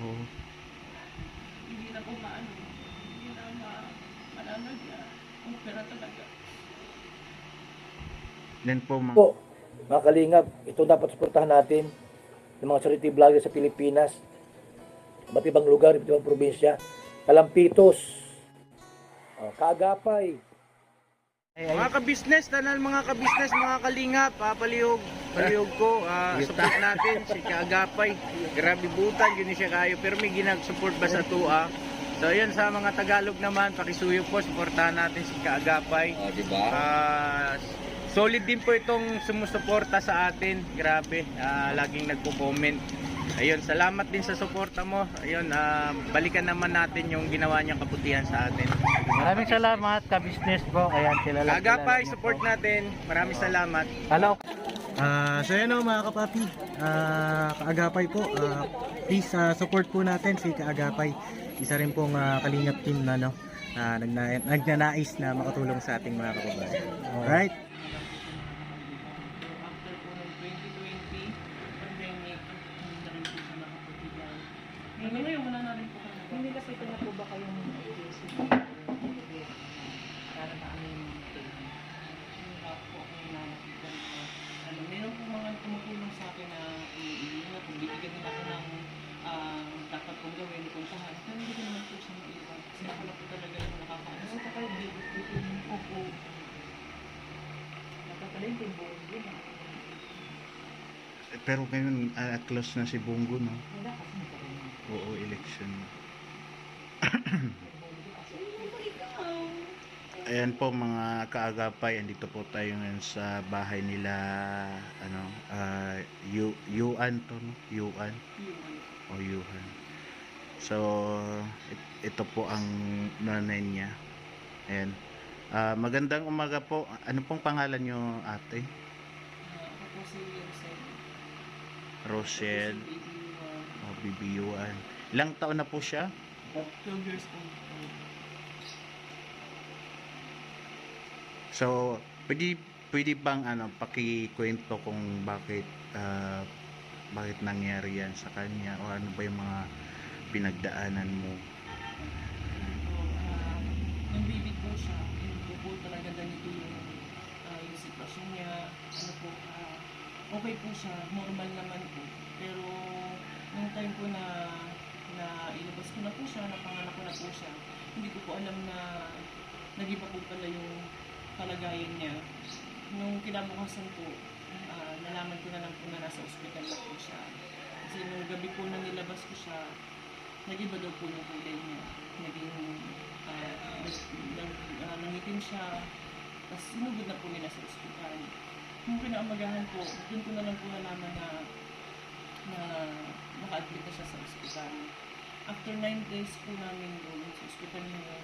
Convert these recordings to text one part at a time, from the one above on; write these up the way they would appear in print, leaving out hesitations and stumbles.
Oo. Hindi na po maano, hindi na malanag na opera talaga. Then po, Po, mga kalingap, ito dapat suportahan natin ng mga charity vlogger sa Pilipinas, iba't ibang lugar, iba't ibang probinsya, Kalampitos, Kaagapay. mga ka-business, tanan mga ka-business, mga kalingap, palihog ko, support natin si Kaagapay. Grabe butan, yun siya kayo, pero may ginag-support ba sa tua? So yun, sa mga Tagalog naman, pakisuyo po, supportahan natin si Kaagapay. Diba? Solid din po itong sumusuporta sa atin, grabe, laging nagpo-comment. Ayun, salamat din sa suporta mo. Ayun, balikan naman natin yung ginawa niyang kabutihan sa atin. Maraming salamat ka-business bro. Ayan, kilala. Kaagapay, support natin. Maraming salamat. Hello. So yan o mga kapapi, Kaagapay po, please support po natin si Kaagapay. Isa rin pong kalingap team na nagnanais na makatulong sa ating mga kababayan. Alright? After po ng 2020, pandemic, hindi na rin po siya nakapagpigay. Ngayon, wala na rin po kami. Hindi kasi ito na po ba kayong AJC para maamin Meron po mga tumutulong sa akin na iingat, kung bibigyan nila ako ng dapat kong gawin, puntahan. Pero hindi ko naman po siya maiwan. Kasi ako na po talaga yung nakakaano. Ano kayo dito po po nakapalin yung buong yun Pero ngayon, close na si Bongo, no? wala kasi nagkaroon Oo, election. Ayan po mga kaagapay, andito po tayo ngayon sa bahay nila, Yuan to, no? Yuan o Yuhan. So, ito po ang nanay niya. Ayan. Magandang umaga po. Ano pong pangalan nyo, ate? Ako po si Rosel. Rosel o Bibi Yuan. Ilang taon na po siya? 12 years old. So, pwede bang pakikwento kung bakit nangyari yan sa kanya o ano ba yung mga pinagdaanan mo? Nung baby po siya, hindi po talaga ganito yung sitwasyon niya. Okay po siya, normal naman po. Pero nung time po na ilabas ko na po siya, napanganak ko na po siya, hindi ko po alam na nag-iba po pala yung kalagayan niya. Nung kinabukasan po, nalaman ko na lang po na nasa ospital na po siya. Kasi nung gabi po na nilabas ko siya, nag-iba daw po yung kulay niya. Nangitim siya, tapos sinugod na po nila sa ospital. Nung kinaamagahan po, doon ko na lang po nalaman na naka-admit na siya sa ospital. After 9 days po namin doon sa ospital niya,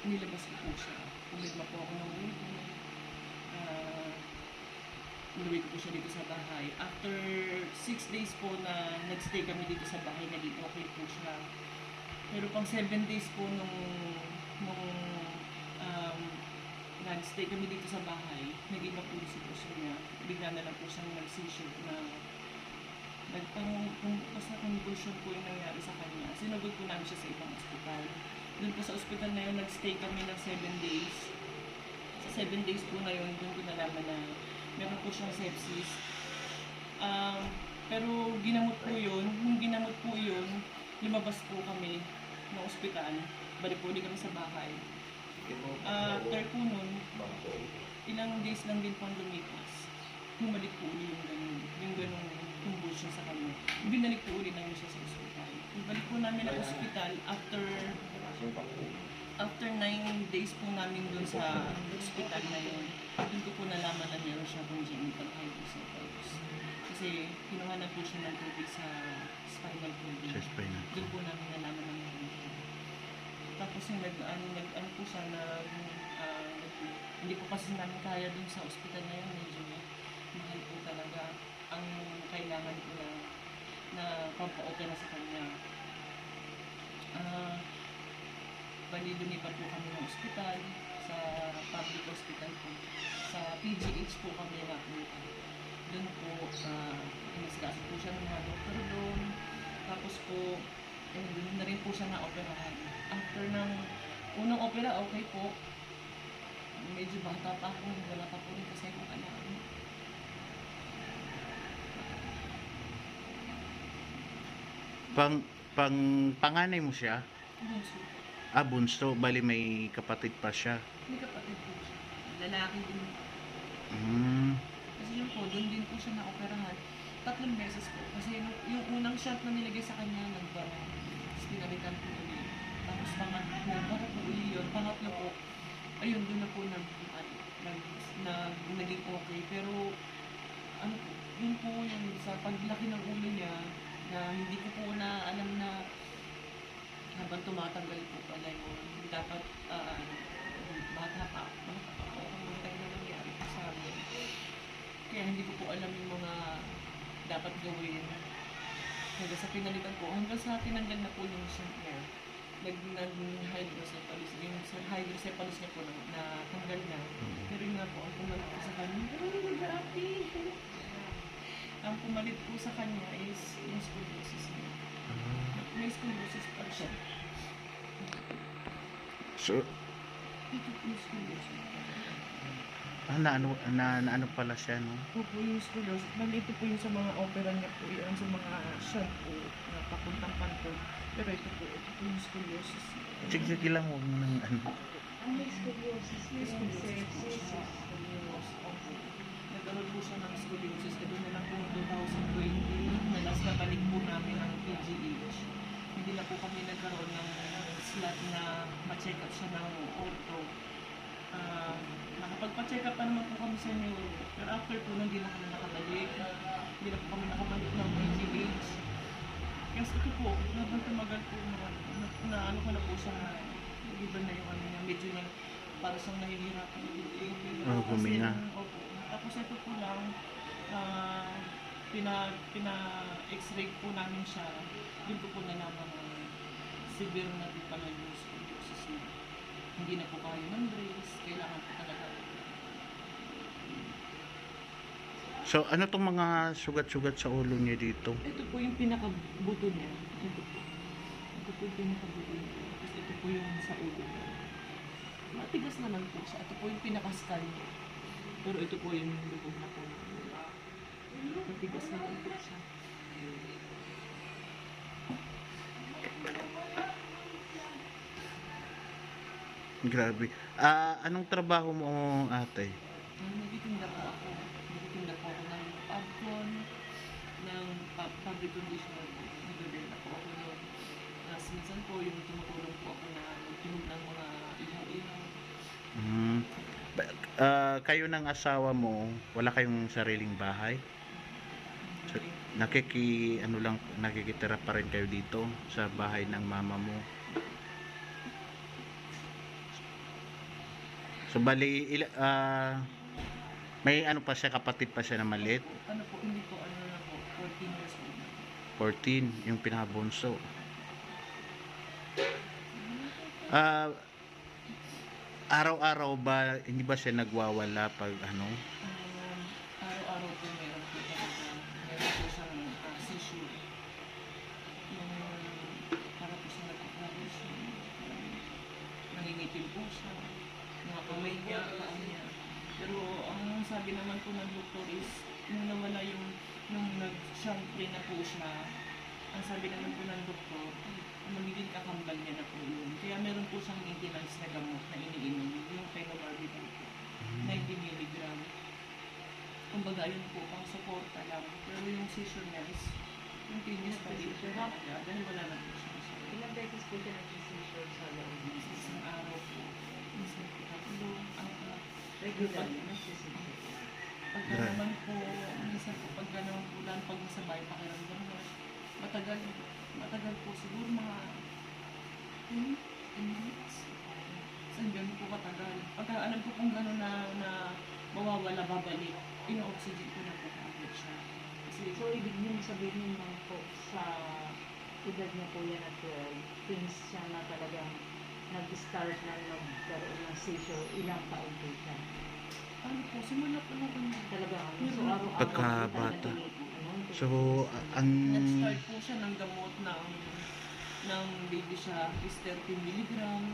nilabas ko po siya. Kumigma po ako ng ulo. Inuwi ko po siya dito sa bahay. After 6 days po na nagstay kami dito sa bahay, naging okay po siya. Pero pang 7 days po nung nagstay kami dito sa bahay, nag-iba po yung sitwasyon niya. Bigla na lang po siyang nag-seizure na basta convulsion po yung nangyari sa kanya. Sinugod po namin siya sa ibang ospital. Doon po sa ospital na yun, nag-stay kami ng 7 days. Sa 7 days po na yun, doon ko nalaman na meron po siyang sepsis. Pero ginamot po yun. Nung ginamot po yun, lumabas po kami ng ospital. Balik po ulit kami sa bahay. After po nun, ilang days lang din po ang lumipas. Bumalik po ulit yung ganung convulsion sa kanya. Binalik po ulit namin siya sa ospital. Balik po namin ang ospital after 9 days po namin doon sa ospital na yun. Doon ko po nalaman na meron siya congenital hydrocephalus. Kasi kinuhanan po siya ng tubig sa spinal cord. Sa spinal. Doon po namin nalaman na meron siya. Tapos yung nag-ano po siya na hindi po kasi namin kaya doon sa ospital na yun. Medyo mahal po talaga ang kailangan ko na pampa-opera sa kanya. Bali, lumipat po kami ng ospital, sa public hospital po. Sa PGH po kami napunta. Doon po, iniskas po siya ng mga doktor doon. Tapos po, doon na rin po siya na-operahan. After ng unang opera, okay po. Medyo bata pa ako, wala pa po rin kasi akong alam. Pang panganay mo siya? Bunso po. Bunso, bali may kapatid pa siya. May kapatid po siya. Lalaki din. Mm. Kasi yun po, doon din po siya na-operahan. 3 beses po. Kasi yung unang shot na nilagay sa kanya, nagbara. Tapos pinalitan po ulit. Tapos nagbara po ulit yun. Pangatlo po, ayun, doon na po naging okay. Pero, ano po, yun po yung sa paglaki ng ulo niya, na hindi ko po na alam na habang tumatanggal po pala yun, dapat, bata pa ako, ang tayo na nangyari po sa amin. Kaya hindi ko po alam yung mga dapat gawin. Hanggang sa pinalitan po, hanggang sa tinanggal na po yung shunt niya, nag-hydrocephalus, yung hydrocephalus niya po na tanggal na. Pero yun nga po, ang pumalit po sa kanya, grabe! Ang pumalit po sa kanya is yung scoliosis niya. May scoliosis pa siya. So, Ito po yung scoliosis. na ano pala siya, no? Ito po yung scoliosis. Bali, ito po yung sa mga opera niya po, yung sa mga shunt po na papuntang pantog. Pero ito po yung scoliosis. Sige lang, huwag mo nang ano. Ang may scoliosis May din, scoliosis po sir. siya. Opo. Nagkaroon po siya ng scoliosis. Ito na lang po 2020. Nalas na balik po namin ng PGH. Hindi na po kami nagkaroon ng slot na ma-check up siya ng ortho. Nakapagpa-check up pa naman po kami sa neuro. Pero after po, hindi na kami nakabalik. Hindi na po kami nakabalik ng PGH. Kasi ito po, habang tumagal po na ano ko na po siya na iba na yung ano niya, medyo na para siyang nahihirapan na Huminga. Opo. Tapos ito po lang, pina-x-ray po namin siya. Doon po nalaman na severe na din pala yung scoliosis niya. Hindi na po kaya ng brace, kailangan po talaga. So, ano tong mga sugat-sugat sa ulo niya dito? Ito po yung pinakabuto niya. Ito po. Ito po yung pinakabuto niya. Tapos ito po yung sa ulo niya. Matigas naman po siya. Ito po yung pinaka-skull niya. Pero ito po yung lubog na po. Matigas naman po siya. Grabe. Anong trabaho mo, ate? Nagtitinda po ako. Nagtitinda po ako ng popcorn, ng fabric conditioner. Nagbebenta po ako nun. Minsan po yung tumutulong po ako na magtunog ng mga ihaw-ihaw. Mm. Kayo ng asawa mo, wala kayong sariling bahay? So, nakikitira pa rin kayo dito sa bahay ng mama mo. So bali may ano pa siya, kapatid pa siya na maliit? Ano po, hindi po, ano na po, 14 years old na. 14, yung pinakabunso. Araw-araw ba, hindi ba siya nagwawala pag ano? Araw-araw po meron po talaga. Meron po siyang seizure. Yung para po siya nagkakaroon. Nangingitim po siya. Mga kamay niya, paa niya. Pero ang sabi naman po ng doktor is, nung nawala nung nag-shunt na po siya, ang sabi naman po ng doktor, magiging kakambal niya na po yun. Kaya meron po siyang maintenance na gamot na iniinom, yung phenobarbital po, 90 mg. Kumbaga yun po, pang suporta lang. Pero yung seizure niya is continuous pa din siya talaga dahil wala na po siya. Ilang beses po siya nag-seizure sa loob? Isang araw po, minsan po tatlo, apat. Regular na nag-seizure. Pagka naman po, minsan po pag gano'n po lang, pag masabay, pakiramdam mo, matagal po, siguro mga 10 minutes. Saan gano'n po katagal. Pagka alam ko kung gano'n na mawawala, babalik, ino-oxygen ko na po kagad siya. Kasi, So, ibig niyo sabihin naman po sa edad niya po yan at 12, things siya na talagang nag-start na nagkaroon ng seizure, ilang taon po siya. ano po, simula po lang kung Talaga, so araw-araw Pagkabata. po talaga So, ang... Nag-start po siya ng gamot ng baby siya is 30 milligram,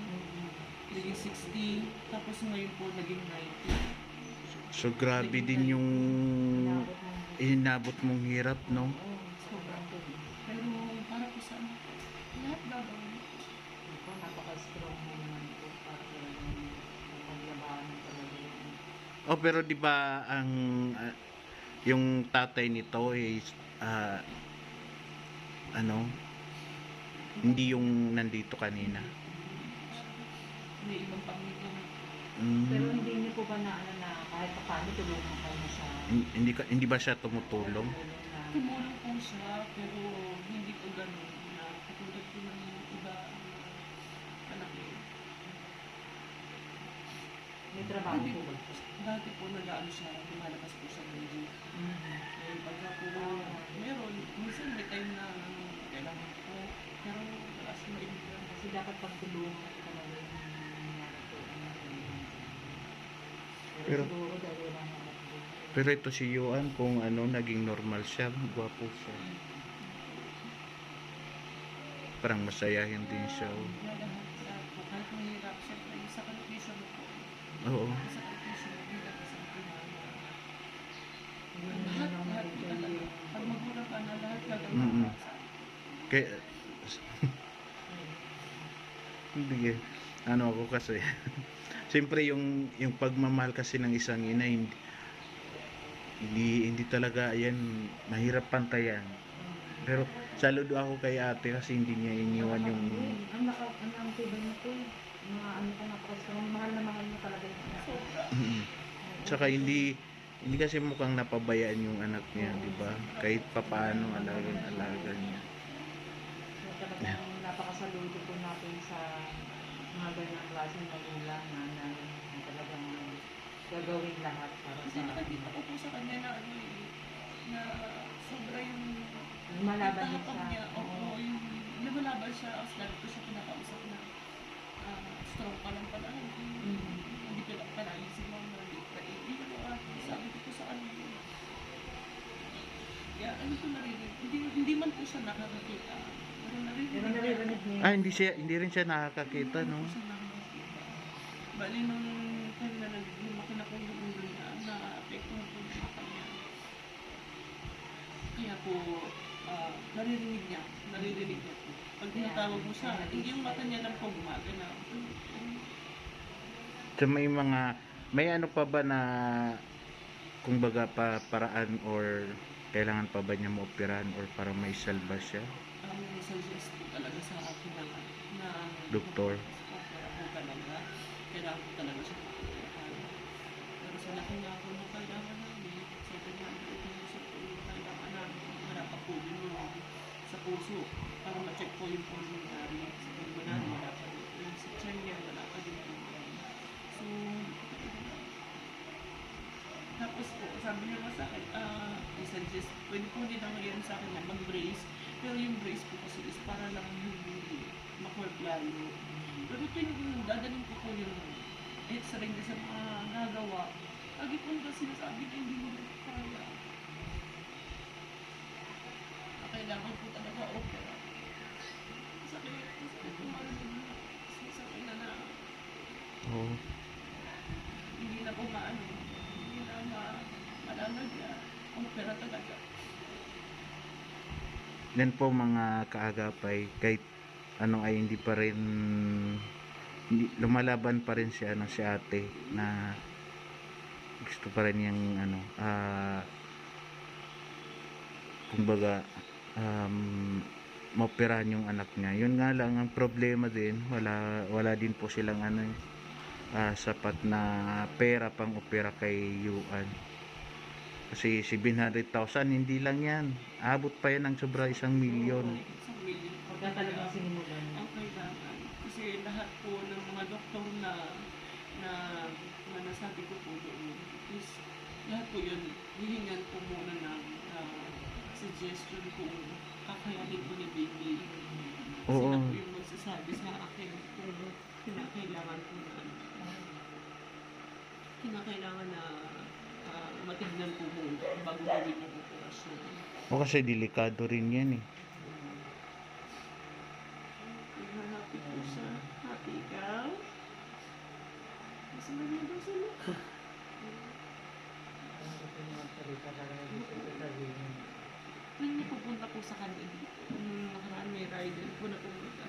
naging 60, tapos ngayon po naging 90. So, grabe din yung inabot mong hirap, no? Sobrang po. Pero para po sa ano, lahat gagawin. Ako, napaka-strong mo naman po para talagang mapaglabanan talaga yun. Oh, pero di ba ang yung tatay nito is ano, hindi yung nandito kanina. May ibang pamilya. Pero Mm, hindi niyo po ba na ano na kahit pa paano tulungan kayo sa hindi ba siya tumutulong? na Tumulong po siya, pero hindi po ganun na katulad po ng iba anak niya. may trabaho po ba? Dati po nag-ano siya, lumalabas po siya ng gym. Ngayon pagka po meron, minsan may time na kailangan po, pero wala siya maibigyan. Kasi dapat pagtulungan ko talaga yung nangyari po. Pero Pero- siguro dahil wala na anak po. Pero ito si Yuan, kung ano, naging normal siya, gwapo siya. Parang masayahin din siya. Oh. Lahat po, kahit mahirap, siyempre sa kanipation po. Oo. Sa kanipation, bilang isang pinana. Hindi Lahat, naman lahat ako po talaga. Pag magulang ka na, lahat gagawin Mm-mm. para sa akin. Kaya, hindi eh. Ano ako kasi, siyempre yung pagmamahal kasi ng isang ina, hindi talaga yan, mahirap pantayan. Pero saludo ako kay ate kasi hindi niya iniwan yung... Ang tibay niyo po eh. Mga ano po napaka-strong. Mahal na mahal mo talaga yung anak. Tsaka hindi kasi mukhang napabayaan yung anak niya, di ba? Kahit papaano alaga niya. So talagang napakasaludo po natin sa mga ganyang klaseng magulang na talagang gagawin lahat para Kasi sa nakikita ko po sa kanya na ano eh, na sobra yung lumalaban din tahapag siya. niya. Oo, yung lumalaban siya, as lagi ko siya pinakausap na strong ka lang pala. Hindi ka lang pala si mama, hindi ko sabi ko po sa kanya. Kaya ano ko narinig, hindi man po siya nakakakita. Pero Pero naririnig niya. Hindi rin siya nakakakita, no? Bali nung time na lumaki na po yung ulo niya, na-apekto na po yung mata niya. Kaya po, naririnig niya po. Pag tinatawag mo siya, hindi yung mata niya lang po gumagana. So may ano pa ba na kumbaga paraan or kailangan pa ba niya maoperahan or para may salba siya? Ang suggest po talaga sa akin na Doktor. opera po talaga. Kailangan po talaga siya operahan. Pero sa laki nga po ng kailangan namin, sa kailangan po yung kailangan namin, wala pa po yun sa puso para ma-check po yung pulmonary. Sa pulmonary, wala pa din. Yung sa tiyan niya, wala pa din po. So, tapos po, sabi niya nga sa akin, i-suggest, pwede po din ang ngayon sa akin na mag-brace. Pero yung brace po kasi is para lang hindi makurp lalo. Pero ito yung dadaling ko po yung x-ray na sa mga nagawa. Lagi po na sinasabi na hindi nila kaya. Kailangan po talaga opera. Sakit po marinig. Sakit na Oo. hindi na po maano. Hindi na malalagya. Opera talaga. Yan po mga kaagapay, kahit ano ay hindi pa rin lumalaban pa rin si si ate na gusto pa rin yung kumbaga maoperahan yung anak niya. Yun nga lang ang problema din, wala din po silang sapat na pera pang opera kay Yuan. Kasi 700,000 hindi lang yan. Abot pa yan ng sobra 1 milyon. Isang million. Pagka talagang sinimulan. Ang kailangan. Kasi lahat po ng mga doktor na nasabi ko po doon is lahat po yun, hihingan po muna ng suggestion kung kakayanin ko ni baby. Oo. Sila po yung magsasabi sa akin kung kinakailangan ko na matignan po muna bago gawin yung operasyon. O kasi delikado rin yan eh. Happy po siya. Happy ikaw? Mas maganda daw sa mukha. Nung napupunta po sa kanya dito, nung nakaraan may rider po na pumunta,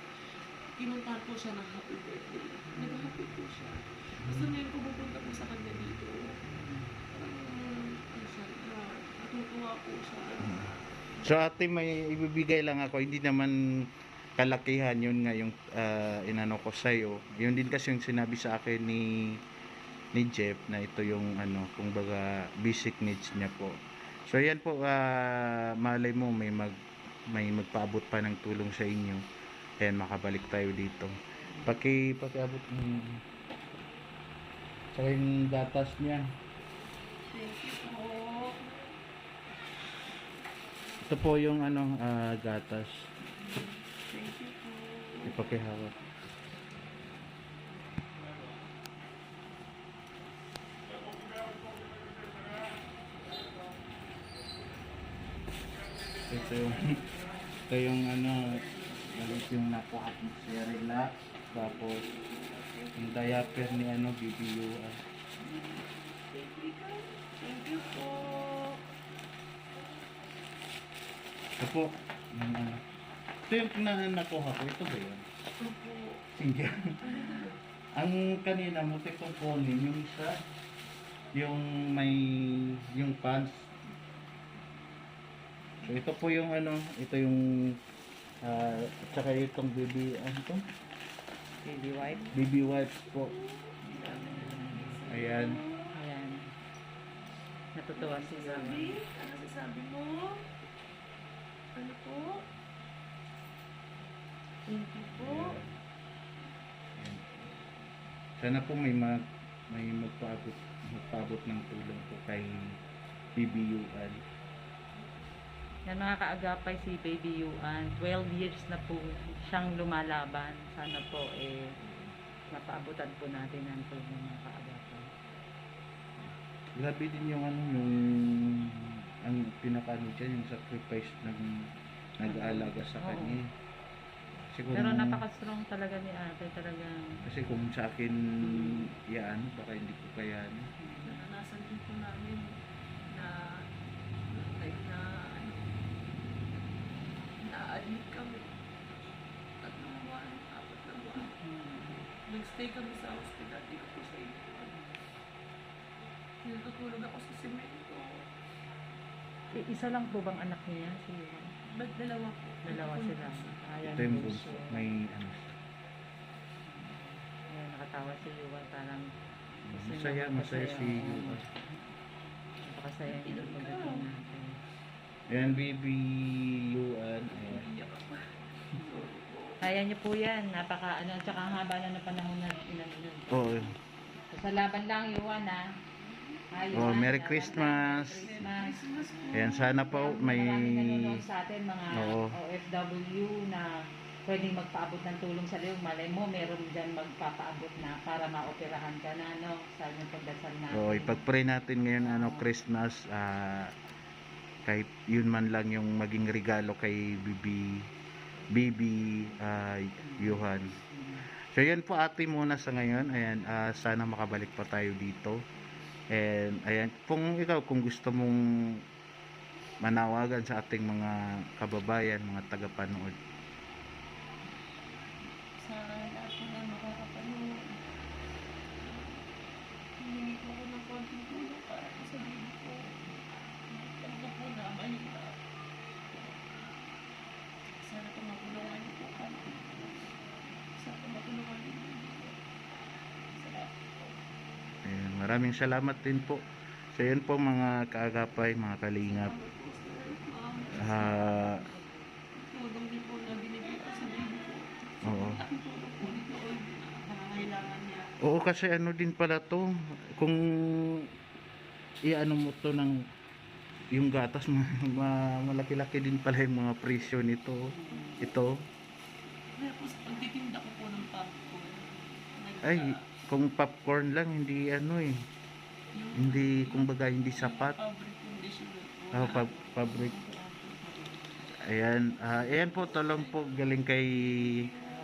kinuntahan po siya ng happy birthday. Nag-happy po siya. Basta ngayon pupunta po sa kanya dito, parang, ano siya, natutuwa po siya. So ate, may ibibigay lang ako, hindi naman kalakihan, yun nga yung inano ko sa'yo. Yun din kasi yung sinabi sa akin ni Jeff na ito yung ano, kung baga basic needs niya po. So yan po, malay mo may magpaabot pa ng tulong sa inyo. Ayan, makabalik tayo dito. Pakiabot sa yung gatas niya. Thank you po. Ito po yung ano, gatas. Thank you po. Ipakihawak. Ito yung ano, galit yung nakuha ni Sir Relax. Tapos yung diaper ni ano, BBU. Thank you po. Ito po, yung ano. Ito yung nakuha ko. Ito ba yun? Ito po. Sige. Ang kanina mo, tikong kunin yung isa. Yung may, yung pants. So ito po yung ano, ito yung tsaka itong ano to? Baby wipe. BB wipes po. Ayan. Ayan. Natutuwa si Mama. Ano sasabi mo? Ano po? Thank you po. Ayan. Sana po may magpaabot ng tulong po kay BBUan. Yan mga kaagapay, si Baby Yuan, 12 years na po siyang lumalaban. Sana po mapaabutan po natin ang tulong mga kaagapay. Grabe din yung ano, yung ang pinakaano dyan, yung sacrifice ng nag-aalaga sa Oo. kanya. Kasi kung, Pero napaka-strong talaga ni ate, talagang kasi kung sa akin yan, baka hindi ko kaya ano. Naranasan din po namin na like na-admit kami. 3 buwan, 4 na buwan. Nag-stay kami sa hospital. Di ko po sa ito. Natutulog ako sa semento. isa lang po bang anak niya si Yuan? Ba't dalawa po? Dalawa sila. Ayan Ito yung po bunso, siya. may ano. Ayan, nakatawa si Yuan, parang Masaya si Yuan. napakasaya niya yung pagdating natin. Ayan, BBUan. Ayan. Iyak ako. Kaya niyo po yan, tsaka ang haba na ng panahon na inanunod. Oo. Sa laban lang, Yuan, ha? Oh, Merry Christmas. Christmas. Ayan, sana po may... Maraming nanonood sa atin, mga Oo. OFW na pwedeng magpaabot ng tulong sa iyo. Malay mo, meron dyan magpapaabot na para maoperahan ka na, no? Sa inyong pagdasal natin. So, ipag-pray natin ngayon, Christmas, kahit yun man lang yung maging regalo kay Bibi Johan. So, yan po ate muna sa ngayon. Ayan, sana makabalik pa tayo dito. And, ayan, kung gusto mong manawagan sa ating mga kababayan, mga tagapanood. Sa lahat po na makakapanood. Hihingi ko ako ng konting tulong para sa baby ko. Talaga po na mahina. Sana po matulungan niyo po kami. Sana matulungan niyo po. Salamat po. Ayan, maraming salamat din po. So, yan po mga kaagapay, mga kalingap. Tulong din po na binigay ko sa baby ko. Oo. Laking tulong po dito. Nangangailangan niya. Oo, kasi ano din pala to, kung iano mo to ng yung gatas, malaki-laki din pala yung mga presyo nito. Ito, Kaya po sa pagtitinda ko po ng popcorn. ay, kung popcorn lang, hindi ano eh, hindi, kumbaga, hindi sapat. Fabric conditioner po. Fabric. Ayan, ayan po, tulong po galing kay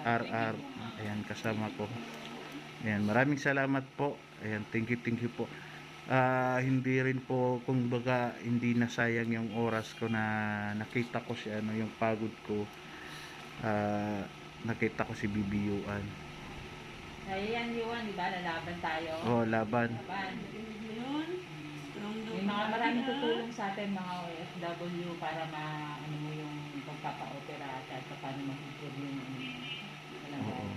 RR. Ayan, kasama ko. Ayan, maraming salamat po. Ayan, thank you po. Hindi rin po, kung baga, hindi nasayang yung oras ko na nakita ko si ano, yung pagod ko. Nakita ko si BBUan. Ayan, Yuan, di ba? Lalaban tayo. Oh, laban. Laban. May mga maraming tutulong sa atin mga OFW para ano mo yung pagpapa-opera at paano mag-improve yung talaga. Oo.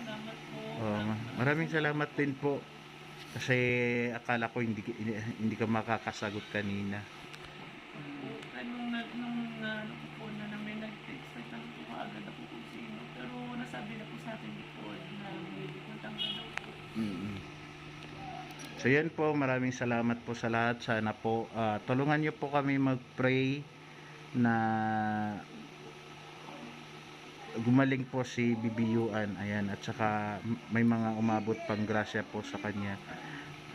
Salamat po. Maraming salamat din po. Kasi akala ko hindi ka makakasagot kanina. Ano po na may nag-text, nagtanong po agad ako kung sino. Pero nasabi na po sa akin before na may puntang na daw po. So yan po, maraming salamat po sa lahat. Sana po tulungan niyo po kami mag-pray na gumaling po si BBUan. Ayan, at saka may mga umabot pang grasya po sa kanya.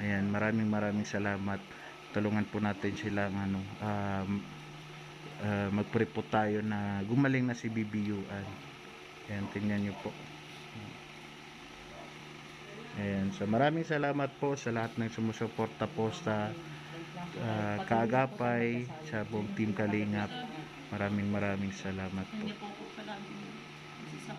Ayan, maraming salamat. Tulungan po natin silang mag-pray po tayo na gumaling na si BBUan. Ayan, tingnan niyo po. Ayan, so maraming salamat po sa lahat ng sumusuporta po sa Kaagapay, sa buong Team Kalingap. Maraming salamat po. Hindi po